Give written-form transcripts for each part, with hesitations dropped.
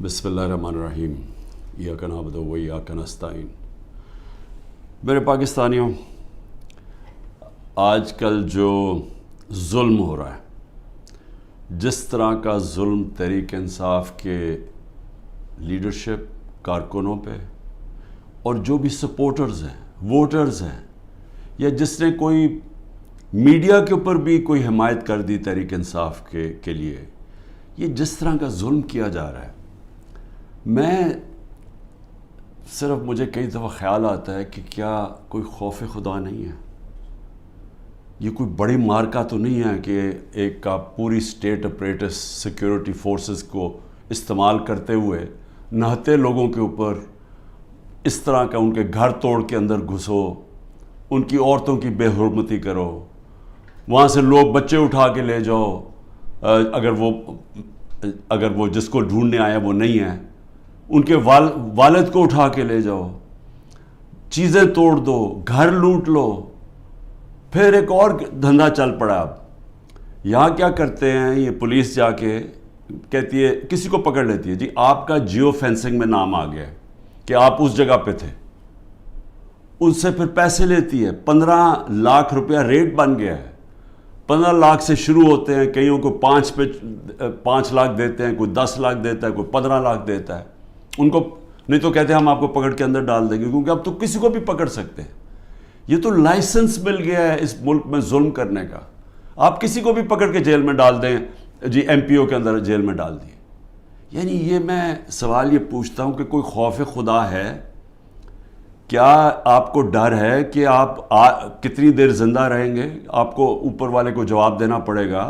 بسم اللہ الرحمن الرحیم ایاک نعبد و ایاک نستعین۔ میرے پاکستانیوں، آج کل جو ظلم ہو رہا ہے، جس طرح کا ظلم تحریک انصاف کے لیڈرشپ کارکنوں پہ اور جو بھی سپورٹرز ہیں، ووٹرز ہیں، یا جس نے کوئی میڈیا کے اوپر بھی کوئی حمایت کر دی تحریک انصاف کے لیے، یہ جس طرح کا ظلم کیا جا رہا ہے، مجھے کئی دفعہ خیال آتا ہے کہ کیا کوئی خوف خدا نہیں ہے؟ یہ کوئی بڑی مارکا تو نہیں ہے کہ ایک کا پوری اسٹیٹ اپریٹس سیکیورٹی فورسز کو استعمال کرتے ہوئے نہتے لوگوں کے اوپر اس طرح کا ان کے گھر توڑ کے اندر گھسو، ان کی عورتوں کی بے حرمتی کرو، وہاں سے لوگ بچے اٹھا کے لے جاؤ، اگر وہ جس کو ڈھونڈنے آیا وہ نہیں ہے، ان کے والد کو اٹھا کے لے جاؤ، چیزیں توڑ دو، گھر لوٹ لو۔ پھر ایک اور دھندا چل پڑا۔ اب یہاں کیا کرتے ہیں، یہ پولیس جا کے کہتی ہے، کسی کو پکڑ لیتی ہے، جی آپ کا جیو فینسنگ میں نام آ گیا ہے کہ آپ اس جگہ پہ تھے، ان سے پھر پیسے لیتی ہے، 15 لاکھ روپیہ ریٹ بن گیا ہے۔ 15 لاکھ سے شروع ہوتے ہیں، کئیوں کو 5 لاکھ دیتے ہیں، کوئی 10 لاکھ دیتا ہے، کوئی 15 لاکھ دیتا ہے۔ ان کو نہیں تو کہتے ہیں ہم آپ کو پکڑ کے اندر ڈال دیں گے، کیونکہ اب تو کسی کو بھی پکڑ سکتے ہیں۔ یہ تو لائسنس مل گیا ہے اس ملک میں ظلم کرنے کا، آپ کسی کو بھی پکڑ کے جیل میں ڈال دیں، جی ایم پی او کے اندر جیل میں ڈال دیے۔ یعنی یہ میں سوال یہ پوچھتا ہوں کہ کوئی خوف خدا ہے؟ کیا آپ کو ڈر ہے کہ آپ کتنی دیر زندہ رہیں گے؟ آپ کو اوپر والے کو جواب دینا پڑے گا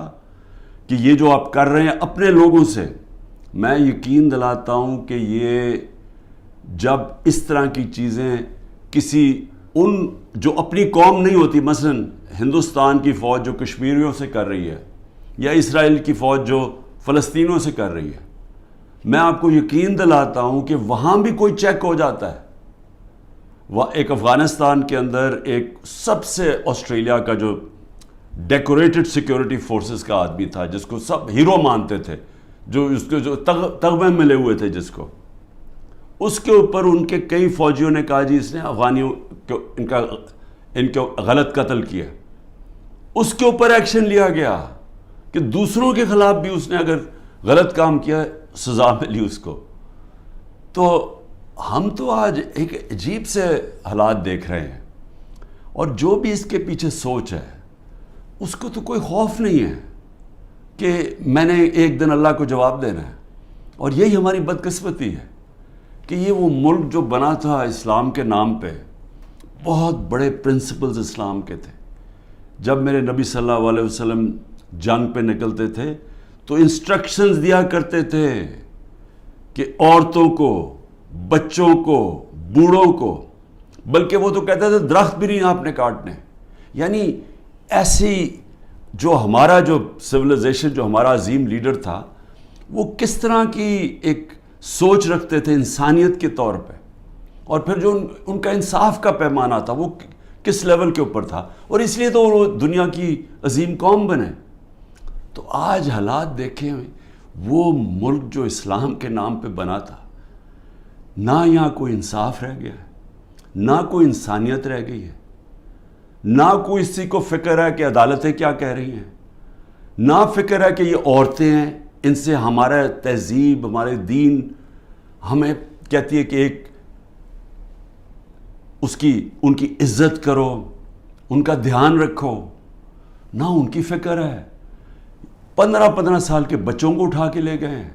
کہ یہ جو آپ کر رہے ہیں اپنے لوگوں سے۔ میں یقین دلاتا ہوں کہ یہ جب اس طرح کی چیزیں ان جو اپنی قوم نہیں ہوتی، مثلا ہندوستان کی فوج جو کشمیریوں سے کر رہی ہے، یا اسرائیل کی فوج جو فلسطینیوں سے کر رہی ہے، میں آپ کو یقین دلاتا ہوں کہ وہاں بھی کوئی چیک ہو جاتا ہے۔ ایک افغانستان کے اندر ایک سب سے آسٹریلیا کا جو ڈیکوریٹڈ سیکیورٹی فورسز کا آدمی تھا، جس کو سب ہیرو مانتے تھے، جو اس کے جو تغمے ملے ہوئے تھے جس کو، اس کے اوپر ان کے کئی فوجیوں نے کہا جی اس نے افغانیوں کو ان کو غلط قتل کیا، اس کے اوپر ایکشن لیا گیا کہ دوسروں کے خلاف بھی اس نے اگر غلط کام کیا سزا ملی اس کو۔ تو ہم تو آج ایک عجیب سے حالات دیکھ رہے ہیں، اور جو بھی اس کے پیچھے سوچ ہے اس کو تو کوئی خوف نہیں ہے کہ میں نے ایک دن اللہ کو جواب دینا ہے۔ اور یہی ہماری بدقسمتی ہے کہ یہ وہ ملک جو بنا تھا اسلام کے نام پہ، بہت بڑے پرنسپلز اسلام کے تھے۔ جب میرے نبی صلی اللہ علیہ وسلم جنگ پہ نکلتے تھے تو انسٹرکشنز دیا کرتے تھے کہ عورتوں کو، بچوں کو، بوڑھوں کو، بلکہ وہ تو کہتے تھے درخت بھی نہیں آپ نے کاٹنے۔ یعنی ایسی جو ہمارا جو سویلائزیشن، جو ہمارا عظیم لیڈر تھا، وہ کس طرح کی ایک سوچ رکھتے تھے انسانیت کے طور پہ، اور پھر جو ان کا انصاف کا پیمانہ تھا وہ کس لیول کے اوپر تھا، اور اس لیے تو وہ دنیا کی عظیم قوم بنے۔ تو آج حالات دیکھیں، وہ ملک جو اسلام کے نام پہ بنا تھا، نہ یہاں کوئی انصاف رہ گیا ہے، نہ کوئی انسانیت رہ گئی ہے، نہ کوئی اسی کو فکر ہے کہ عدالتیں کیا کہہ رہی ہیں، نہ فکر ہے کہ یہ عورتیں ہیں، ان سے ہمارا تہذیب، ہمارے دین ہمیں کہتی ہے کہ ایک ان کی عزت کرو، ان کا دھیان رکھو، نہ ان کی فکر ہے۔ 15 سال کے بچوں کو اٹھا کے لے گئے ہیں،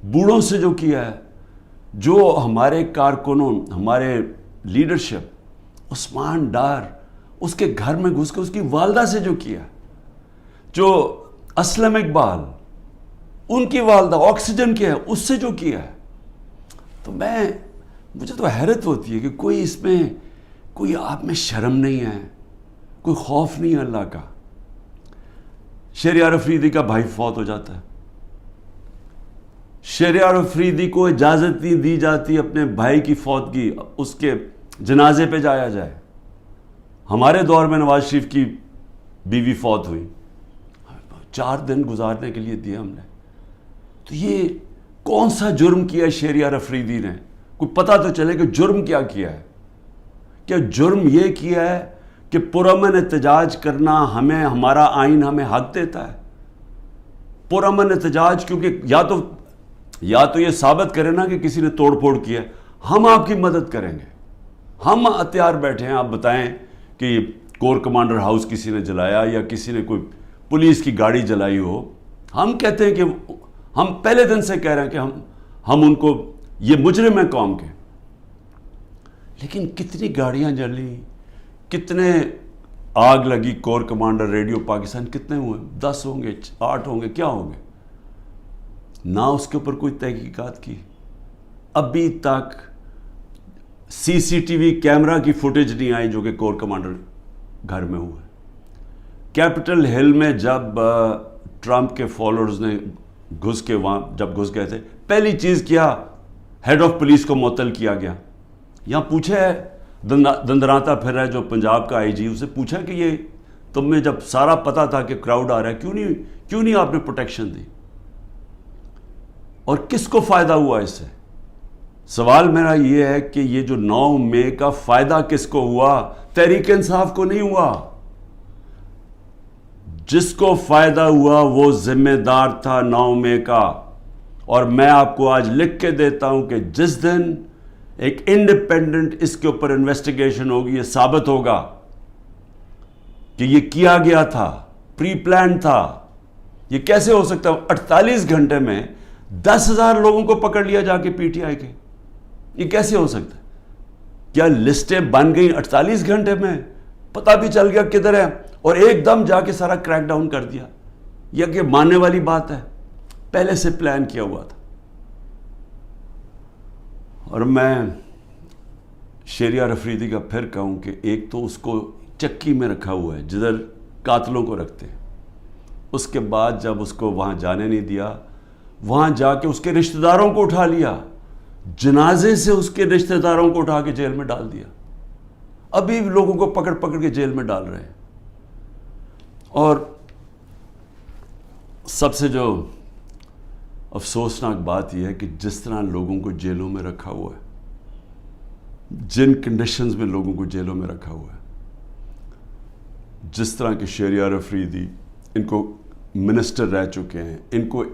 بوڑھوں سے جو کیا ہے، جو ہمارے کارکنوں، ہمارے لیڈرشپ، عثمان ڈار، اس کے گھر میں گھس کے اس کی والدہ سے جو کیا، جو اسلم اقبال، ان کی والدہ آکسیجن کے ہے، اس سے جو کیا ہے، تو مجھے تو حیرت ہوتی ہے کہ کوئی اس میں کوئی آپ میں شرم نہیں ہے، کوئی خوف نہیں ہے اللہ کا۔ شہریار افریدی کا بھائی فوت ہو جاتا ہے، شہریار افریدی کو اجازت نہیں دی جاتی اپنے بھائی کی فوتگی، اس کے جنازے پہ جایا جائے۔ ہمارے دور میں نواز شریف کی بیوی فوت ہوئی، 4 دن گزارنے کے لیے دیے ہم نے۔ تو یہ کون سا جرم کیا شہریار افریدی نے؟ کوئی پتہ تو چلے کہ جرم کیا کیا ہے. کیا جرم یہ کیا ہے کہ پرامن احتجاج کرنا ہمیں ہمارا آئین ہمیں حق دیتا ہے؟ پرامن احتجاج کیونکہ یا تو یہ ثابت کرے نا کہ کسی نے توڑ پھوڑ کیا ہے, ہم آپ کی مدد کریں گے. ہم ہتھیار بیٹھے ہیں, آپ بتائیں کہ کور کمانڈر ہاؤس کسی نے جلایا یا کسی نے کوئی پولیس کی گاڑی جلائی ہو, ہم کہتے ہیں کہ ہم پہلے دن سے کہہ رہے ہیں کہ ہم ان کو, یہ مجرم ہیں قوم کے. لیکن کتنی گاڑیاں جلی, کتنے آگ لگی کور کمانڈر ریڈیو پاکستان, کتنے ہوئے؟ 10 ہوں گے, 8 ہوں گے, کیا ہوں گے؟ نہ اس کے اوپر کوئی تحقیقات کی. ابھی تک سی سی ٹی وی کیمرہ کی فوٹیج نہیں آئی جو کہ کور کمانڈر گھر میں ہوا ہے. کیپٹل ہل میں جب ٹرمپ کے فالوورز نے گھس کے وہاں جب گھس گئے تھے, پہلی چیز کیا, ہیڈ آف پولیس کو معطل کیا گیا. یہاں پوچھا ہے دندراتا پھر رہا ہے جو پنجاب کا آئی جی, اسے پوچھا کہ یہ تمہیں جب سارا پتا تھا کہ کراؤڈ آ رہا ہے کیوں نہیں آپ نے پروٹیکشن دی, اور کس کو فائدہ ہوا اس سے؟ سوال میرا یہ ہے کہ یہ جو 9 مئی کا فائدہ کس کو ہوا؟ تحریک انصاف کو نہیں ہوا. جس کو فائدہ ہوا وہ ذمہ دار تھا 9 مئی کا. اور میں آپ کو آج لکھ کے دیتا ہوں کہ جس دن ایک انڈیپینڈنٹ اس کے اوپر انویسٹیگیشن ہوگی, یہ ثابت ہوگا کہ یہ کیا گیا تھا, پری پلان تھا. یہ کیسے ہو سکتا ہے 48 گھنٹے میں 10,000 لوگوں کو پکڑ لیا جا کے پی ٹی آئی کے؟ یہ کیسے ہو سکتا ہے؟ کیا لسٹیں بن گئیں 48 گھنٹے میں؟ پتہ بھی چل گیا کدھر ہے, اور ایک دم جا کے سارا کریک ڈاؤن کر دیا؟ یہ کہ ماننے والی بات ہے؟ پہلے سے پلان کیا ہوا تھا. اور میں شہریار افریدی کا پھر کہوں کہ ایک تو اس کو چکی میں رکھا ہوا ہے جدھر قاتلوں کو رکھتے ہیں, اس کے بعد جب اس کو وہاں جانے نہیں دیا, وہاں جا کے اس کے رشتہ داروں کو اٹھا لیا, جنازے سے اس کے رشتہ داروں کو اٹھا کے جیل میں ڈال دیا. ابھی لوگوں کو پکڑ کے جیل میں ڈال رہے ہیں. اور سب سے جو افسوسناک بات یہ ہے کہ جس طرح لوگوں کو جیلوں میں رکھا ہوا ہے, جن کنڈیشنز میں لوگوں کو جیلوں میں رکھا ہوا ہے, جس طرح کے شہریار افریدی, ان کو منسٹر رہ چکے ہیں, ان کو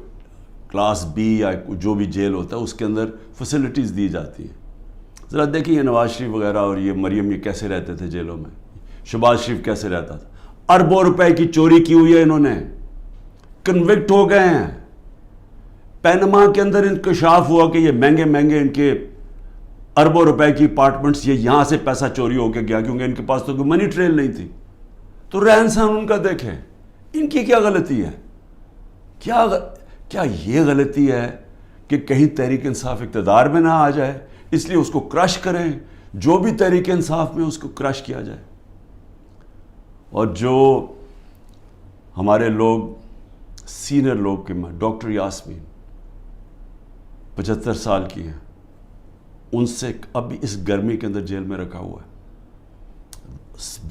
کلاس بی یا جو بھی جیل ہوتا ہے اس کے اندر فیسلٹیز دی جاتی ہیں. ذرا دیکھیں یہ نواز شریف وغیرہ اور یہ مریم یہ کیسے رہتے تھے جیلوں میں, شہباز شریف کیسے رہتا تھا. اربوں روپے کی چوری کی ہوئی ہے انہوں نے, کنوکٹ ہو گئے ہیں. پینما کے اندر انکشاف ہوا کہ یہ مہنگے ان کے اربوں روپے کی اپارٹمنٹس, یہ یہاں سے پیسہ چوری ہو کے گیا کیونکہ ان کے پاس تو کوئی منی ٹریل نہیں تھی. تو رہن سہن ان کا دیکھیں, ان کی کیا غلطی ہے؟ کیا یہ غلطی ہے کہ کہیں تحریک انصاف اقتدار میں نہ آ جائے اس لیے اس کو کرش کریں؟ جو بھی تحریک انصاف میں اس کو کرش کیا جائے. اور جو ہمارے لوگ سینئر لوگ کے میں, ڈاکٹر یاسمین 75 سال کی ہیں, ان سے ابھی اس گرمی کے اندر جیل میں رکھا ہوا ہے.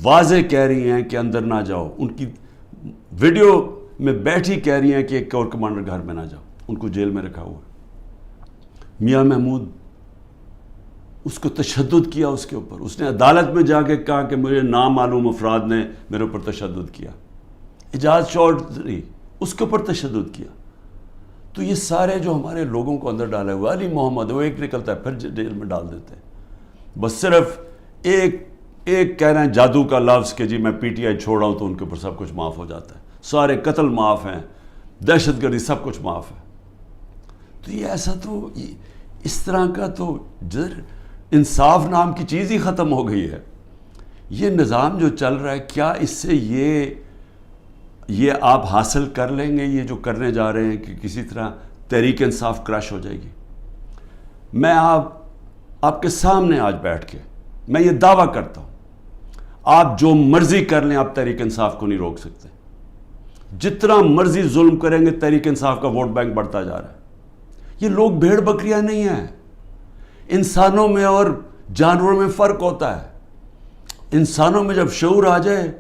واضح کہہ رہی ہیں کہ اندر نہ جاؤ, ان کی ویڈیو میں بیٹھی کہہ رہی ہیں کہ ایک کور کمانڈر گھر میں نہ جاؤ, ان کو جیل میں رکھا ہوا ہے. میاں محمود, اس کو تشدد کیا اس کے اوپر, اس نے عدالت میں جا کے کہا کہ مجھے نامعلوم افراد نے میرے اوپر تشدد کیا. اعجاز چودھری, اس کے اوپر تشدد کیا. تو یہ سارے جو ہمارے لوگوں کو اندر ڈالے ہوئے, علی محمد وہ ایک نکلتا ہے پھر جیل میں ڈال دیتے ہیں. بس صرف ایک کہہ رہے ہیں جادو کا لفظ کہ جی میں پی ٹی آئی چھوڑ رہا ہوں تو ان کے اوپر سب کچھ معاف ہو جاتا ہے, سارے قتل معاف ہیں, دہشت گردی سب کچھ معاف ہے. تو یہ ایسا تو اس طرح کا تو جدھر انصاف نام کی چیز ہی ختم ہو گئی ہے. یہ نظام جو چل رہا ہے, کیا اس سے یہ آپ حاصل کر لیں گے یہ جو کرنے جا رہے ہیں کہ کسی طرح تحریک انصاف کرش ہو جائے گی؟ میں آپ کے سامنے آج بیٹھ کے میں یہ دعویٰ کرتا ہوں, آپ جو مرضی کر لیں آپ تحریک انصاف کو نہیں روک سکتے. جتنا مرضی ظلم کریں گے تحریک انصاف کا ووٹ بینک بڑھتا جا رہا ہے. یہ لوگ بھیڑ بکریاں نہیں ہیں. انسانوں میں اور جانوروں میں فرق ہوتا ہے. انسانوں میں جب شعور آ جائے,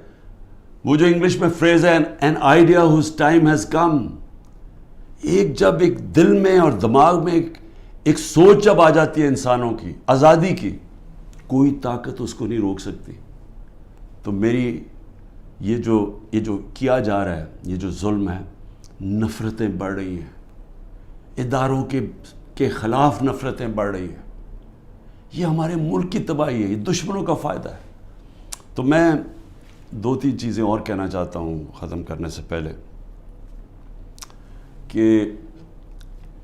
وہ جو انگلش میں فریز ہے an idea whose time has come, جب ایک دل میں اور دماغ میں ایک سوچ جب آ جاتی ہے انسانوں کی آزادی کی، کوئی طاقت اس کو نہیں روک سکتی. تو میری یہ جو کیا جا رہا ہے، یہ جو ظلم ہے، نفرتیں بڑھ رہی ہیں، اداروں کے خلاف نفرتیں بڑھ رہی ہیں، یہ ہمارے ملک کی تباہی ہے، یہ دشمنوں کا فائدہ ہے. تو میں 2-3 چیزیں اور کہنا چاہتا ہوں ختم کرنے سے پہلے، کہ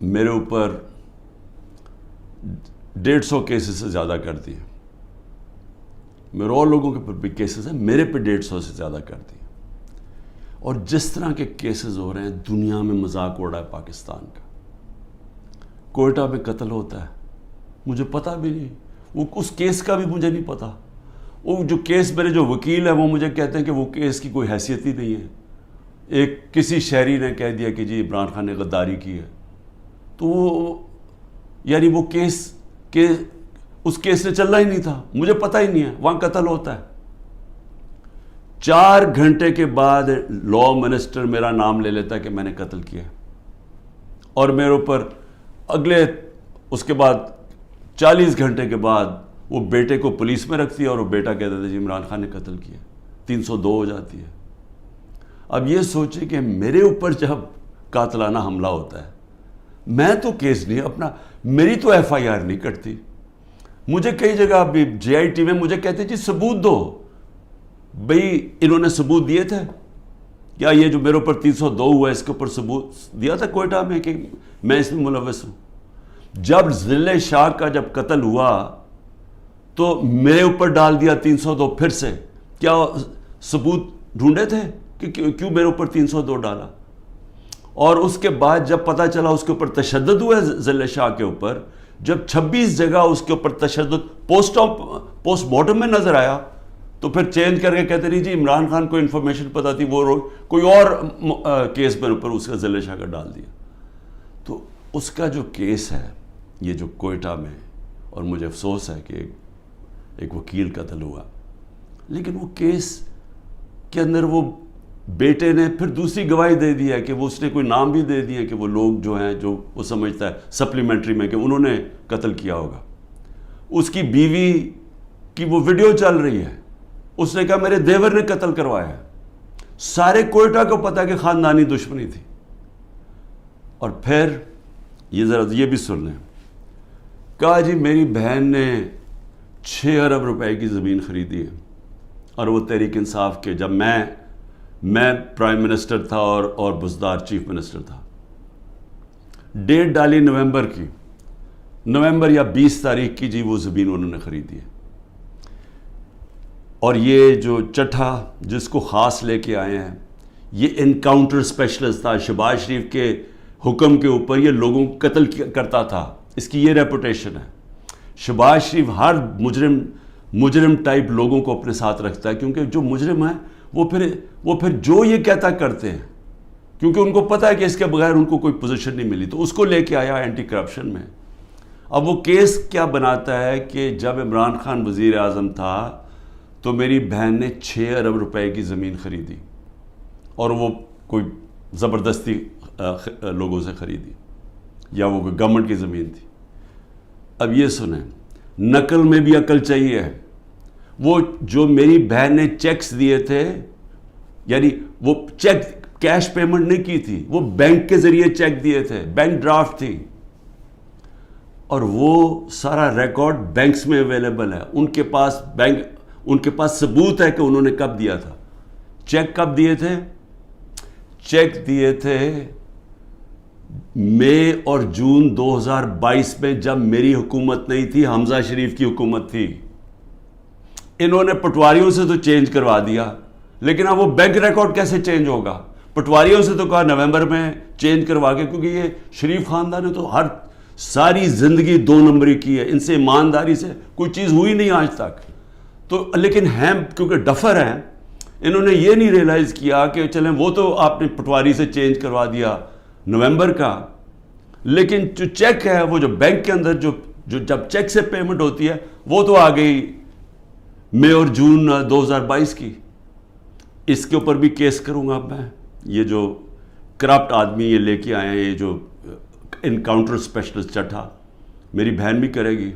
میرے اوپر 150 کیسز سے زیادہ کر دیے، میرے اور لوگوں کے اوپر بھی کیسز ہیں، میرے پہ 150 سے زیادہ کر دیے. اور جس طرح کے کیسز ہو رہے ہیں، دنیا میں مذاق اڑ رہا ہے پاکستان کا. کوئٹہ میں قتل ہوتا ہے، مجھے پتہ بھی نہیں، وہ اس کیس کا بھی مجھے نہیں پتہ. وہ جو کیس میرے جو وکیل ہیں وہ مجھے کہتے ہیں کہ وہ کیس کی کوئی حیثیت ہی نہیں ہے. ایک کسی شہری نے کہہ دیا کہ جی عمران خان نے غداری کی ہے، تو وہ یعنی وہ اس کیس نے چلنا ہی نہیں تھا، مجھے پتہ ہی نہیں ہے، وہاں قتل ہوتا ہے. 4 گھنٹے کے بعد لا منسٹر میرا نام لے لیتا ہے کہ میں نے قتل کیا، اور میرے اوپر اس کے بعد 40 گھنٹے کے بعد وہ بیٹے کو پولیس میں رکھتی ہے، اور وہ بیٹا کہتا تھا جی عمران خان نے قتل کیا. 302 ہو جاتی ہے. اب یہ سوچیں کہ میرے اوپر جب قاتلانہ حملہ ہوتا ہے، میں تو کیس نہیں اپنا، میری تو FIR نہیں کٹتی. مجھے کئی جگہ ابھی JIT میں مجھے کہتے جی ثبوت دو. بھئی انہوں نے ثبوت دیے تھے کیا؟ یہ جو میرے اوپر 302 ہوا ہے اس کے اوپر ثبوت دیا تھا کوئٹہ میں کہ میں اس میں ملوث ہوں؟ جب ذل شاہ کا جب قتل ہوا تو میرے اوپر ڈال دیا 302 پھر سے. کیا ثبوت ڈھونڈے تھے کہ کیوں میرے اوپر 302 ڈالا؟ اور اس کے بعد جب پتہ چلا اس کے اوپر تشدد ہوا ہے ذل شاہ کے اوپر، جب 26 جگہ اس کے اوپر تشدد پوسٹ مارٹم میں نظر آیا، تو پھر چینج کر کے کہتے نہیں جی عمران خان کو انفارمیشن پتہ تھی، وہ کوئی اور کیس میرے اوپر اس کا ذل شاہ کا ڈال دیا. تو اس کا جو کیس ہے یہ جو کوئٹہ میں، اور مجھے افسوس ہے کہ ایک وکیل قتل ہوا، لیکن وہ کیس کے اندر وہ بیٹے نے پھر دوسری گواہی دے دی ہے کہ وہ اس نے کوئی نام بھی دے دیا کہ وہ لوگ جو ہیں جو وہ سمجھتا ہے سپلیمنٹری میں کہ انہوں نے قتل کیا ہوگا. اس کی بیوی کی وہ ویڈیو چل رہی ہے، اس نے کہا میرے دیور نے قتل کروایا ہے. سارے کوئٹہ کو پتا کہ خاندانی دشمنی تھی. اور پھر یہ ذرا یہ بھی سن لیں، کہا جی میری بہن نے 6 ارب روپے کی زمین خریدی ہے، اور وہ تحریک انصاف کے جب میں پرائم منسٹر تھا اور بزدار چیف منسٹر تھا. ڈیٹ ڈالی نومبر یا 20 تاریخ کی، جی وہ زمین انہوں نے خریدی ہے. اور یہ جو چٹھا جس کو خاص لے کے آئے ہیں، یہ انکاؤنٹر اسپیشلسٹ تھا، شہباز شریف کے حکم کے اوپر یہ لوگوں کو قتل کرتا تھا، اس کی یہ ریپوٹیشن ہے. شہباز شریف ہر مجرم ٹائپ لوگوں کو اپنے ساتھ رکھتا ہے، کیونکہ جو مجرم ہیں وہ پھر جو یہ کہتا کرتے ہیں، کیونکہ ان کو پتہ ہے کہ اس کے بغیر ان کو کوئی پوزیشن نہیں ملی. تو اس کو لے کے آیا اینٹی کرپشن میں. اب وہ کیس کیا بناتا ہے کہ جب عمران خان وزیر اعظم تھا تو میری بہن نے 6 ارب روپے کی زمین خریدی، اور وہ کوئی زبردستی لوگوں سے خریدی، یا وہ کوئی گورنمنٹ کی زمین تھی. اب یہ سنیں، نقل میں بھی عقل چاہیے. وہ جو میری بہن نے چیکس دیے تھے، یعنی وہ چیک کیش پیمنٹ نہیں کی تھی، وہ بینک کے ذریعے چیک دیے تھے، بینک ڈرافٹ تھی، اور وہ سارا ریکارڈ بینکس میں اویلیبل ہے. ان کے پاس ثبوت ہے کہ انہوں نے کب دیا تھا. چیک کب دیے تھے؟ چیک دیے تھے مئی اور جون 2022 میں، جب میری حکومت نہیں تھی، حمزہ شریف کی حکومت تھی. انہوں نے پٹواریوں سے تو چینج کروا دیا، لیکن اب وہ بینک ریکارڈ کیسے چینج ہوگا؟ پٹواریوں سے تو کہا نومبر میں چینج کروا کے، کیونکہ یہ شریف خاندان نے تو ساری زندگی 2 نمبری کی ہے، ان سے ایمانداری سے کوئی چیز ہوئی نہیں آج تک. تو لیکن ہیں کیونکہ ڈفر ہیں، انہوں نے یہ نہیں ریلائز کیا کہ چلیں وہ تو آپ نے پٹواری سے چینج کروا دیا نومبر کا، لیکن جو چیک ہے وہ جو بینک کے اندر جو جب چیک سے پیمنٹ ہوتی ہے وہ تو آ گئی مئی اور جون 2022 کی. اس کے اوپر بھی کیس کروں گا میں. یہ جو کرپٹ آدمی یہ لے کے آئے ہیں, یہ جو انکاؤنٹر اسپیشلسٹ چٹھا, میری بہن بھی کرے گی,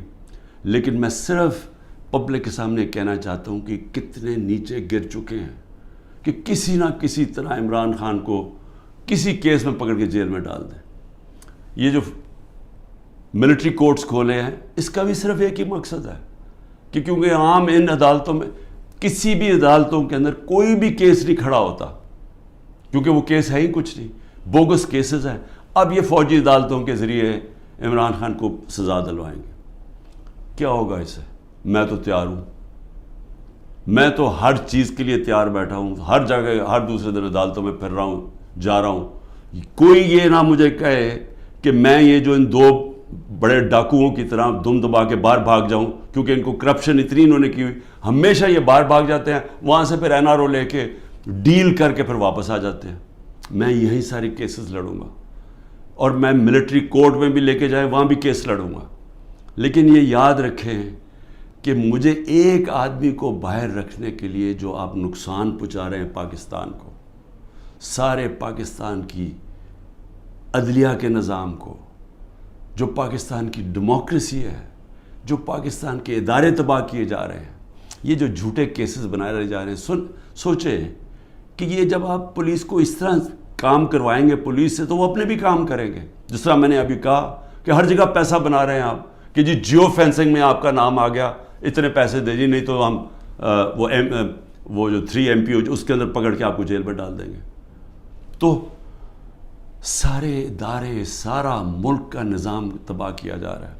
لیکن میں صرف پبلک کے سامنے کہنا چاہتا ہوں کہ کتنے نیچے گر چکے ہیں کہ کسی نہ کسی طرح عمران خان کو کسی کیس میں پکڑ کے جیل میں ڈال دیں. یہ جو ملٹری کورٹس کھولے ہیں, اس کا بھی صرف ایک ہی مقصد ہے کہ کیونکہ عام ان عدالتوں میں, کسی بھی عدالتوں کے اندر کوئی بھی کیس نہیں کھڑا ہوتا, کیونکہ وہ کیس ہے ہی کچھ نہیں, بوگس کیسز ہیں. اب یہ فوجی عدالتوں کے ذریعے عمران خان کو سزا دلوائیں گے. کیا ہوگا اس سے؟ میں تو تیار ہوں, میں تو ہر چیز کے لیے تیار بیٹھا ہوں, ہر جگہ ہر دوسرے دن عدالتوں میں پھر رہا ہوں, جا رہا ہوں. کوئی یہ نہ مجھے کہے کہ میں یہ جو ان دو بڑے ڈاکوؤں کی طرح دم دبا کے باہر بھاگ جاؤں, کیونکہ ان کو کرپشن اتنی انہوں نے کی ہوئی, ہمیشہ یہ باہر بھاگ جاتے ہیں, وہاں سے پھر NRO لے کے ڈیل کر کے پھر واپس آ جاتے ہیں. میں یہی ساری کیسز لڑوں گا, اور میں ملٹری کورٹ میں بھی لے کے جائیں وہاں بھی کیس لڑوں گا. لیکن یہ یاد رکھیں کہ مجھے ایک آدمی کو باہر رکھنے کے لیے جو آپ نقصان پہنچا رہے ہیں پاکستان کو, سارے پاکستان کی عدلیہ کے نظام کو, جو پاکستان کی ڈیموکریسی ہے, جو پاکستان کے ادارے تباہ کیے جا رہے ہیں, یہ جو جھوٹے کیسز بنائے جا رہے ہیں. سوچیں کہ یہ جب آپ پولیس کو اس طرح کام کروائیں گے پولیس سے, تو وہ اپنے بھی کام کریں گے. جس طرح میں نے ابھی کہا کہ ہر جگہ پیسہ بنا رہے ہیں آپ کہ جی جیو فینسنگ میں آپ کا نام آ گیا, اتنے پیسے دے جی, نہیں تو ہم وہ جو 3 MP اس کے اندر پکڑ کے آپ کو جیل میں ڈال دیں گے. تو سارے ادارے, سارا ملک کا نظام تباہ کیا جا رہا ہے.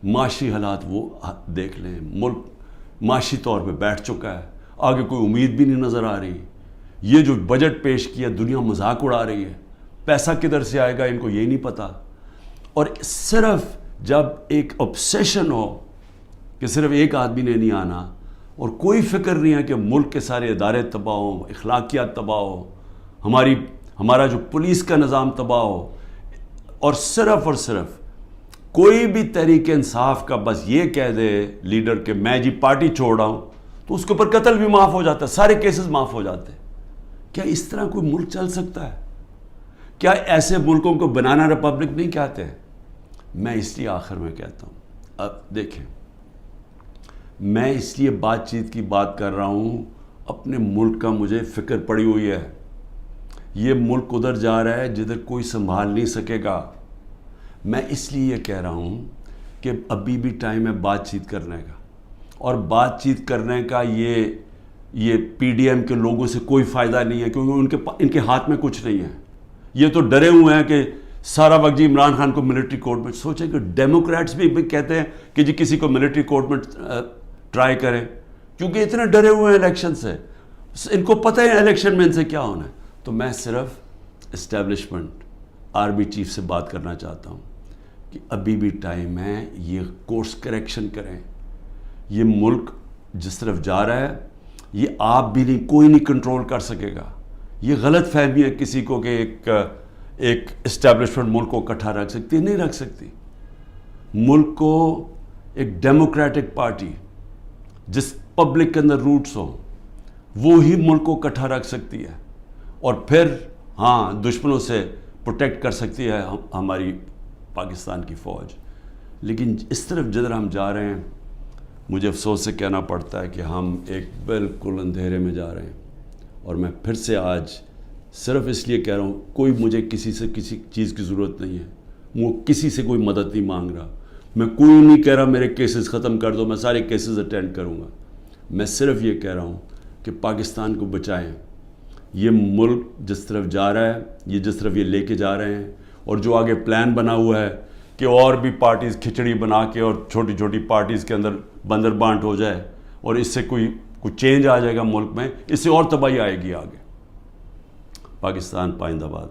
معاشی حالات وہ دیکھ لیں, ملک معاشی طور پہ بیٹھ چکا ہے, آگے کوئی امید بھی نہیں نظر آ رہی. یہ جو بجٹ پیش کیا دنیا مذاق اڑا رہی ہے, پیسہ کدھر سے آئے گا ان کو یہ نہیں پتا. اور صرف جب ایک obsession ہو کہ صرف ایک آدمی نے نہیں آنا, اور کوئی فکر نہیں ہے کہ ملک کے سارے ادارے تباہ ہو, اخلاقیات تباہ ہو, ہمارا جو پولیس کا نظام تباہ ہو, اور صرف کوئی بھی تحریک انصاف کا بس یہ کہہ دے لیڈر کہ میں جی پارٹی چھوڑ رہا ہوں, تو اس کے اوپر قتل بھی معاف ہو جاتا ہے, سارے کیسز معاف ہو جاتے ہیں. کیا اس طرح کوئی ملک چل سکتا ہے؟ کیا ایسے ملکوں کو بنانا ریپبلک نہیں کہتے ہیں؟ میں اس لیے آخر میں کہتا ہوں, اب دیکھیں, میں اس لیے بات چیت کی بات کر رہا ہوں, اپنے ملک کا مجھے فکر پڑی ہوئی ہے. یہ ملک ادھر جا رہا ہے جدھر کوئی سنبھال نہیں سکے گا. میں اس لیے یہ کہہ رہا ہوں کہ ابھی بھی ٹائم ہے بات چیت کرنے کا, اور بات چیت کرنے کا یہ PDM کے لوگوں سے کوئی فائدہ نہیں ہے, کیونکہ ان کے ہاتھ میں کچھ نہیں ہے. یہ تو ڈرے ہوئے ہیں کہ سارا وقت جی عمران خان کو ملٹری کورٹ میں. سوچیں کہ ڈیموکریٹس بھی کہتے ہیں کہ جی کسی کو ملٹری کورٹ میں ٹرائی کریں, کیونکہ اتنے ڈرے ہوئے ہیں الیکشن سے, ان کو پتہ ہے الیکشن میں ان سے کیا ہونا ہے. تو میں صرف اسٹیبلشمنٹ آرمی چیف سے بات کرنا چاہتا ہوں کہ ابھی بھی ٹائم ہے, یہ کورس کریکشن کریں. یہ ملک جس طرف جا رہا ہے یہ آپ بھی نہیں, کوئی نہیں کنٹرول کر سکے گا. یہ غلط فہمی ہے کسی کو کہ ایک اسٹیبلشمنٹ ملک کو اکٹھا رکھ سکتی ہے, نہیں رکھ سکتی. ملک کو ایک ڈیموکریٹک پارٹی جس پبلک کے اندر روٹس ہوں وہی ملک کو اکٹھا رکھ سکتی ہے, اور پھر ہاں دشمنوں سے پروٹیکٹ کر سکتی ہے ہماری پاکستان کی فوج. لیکن اس طرف جدھر ہم جا رہے ہیں, مجھے افسوس سے کہنا پڑتا ہے کہ ہم ایک بالکل اندھیرے میں جا رہے ہیں. اور میں پھر سے آج صرف اس لیے کہہ رہا ہوں, کوئی مجھے کسی سے کسی چیز کی ضرورت نہیں ہے, وہ کسی سے کوئی مدد نہیں مانگ رہا. میں کوئی نہیں کہہ رہا میرے کیسز ختم کر دو, میں سارے کیسز اٹینڈ کروں گا. میں صرف یہ کہہ رہا ہوں کہ پاکستان کو بچائیں. یہ ملک جس طرف جا رہا ہے, یہ جس طرف یہ لے کے جا رہے ہیں, اور جو آگے پلان بنا ہوا ہے کہ اور بھی پارٹیز کھچڑی بنا کے اور چھوٹی چھوٹی پارٹیز کے اندر بندر بانٹ ہو جائے, اور اس سے کوئی چینج آ جائے گا ملک میں, اس سے اور تباہی آئے گی آگے. پاکستان پائندہ باد.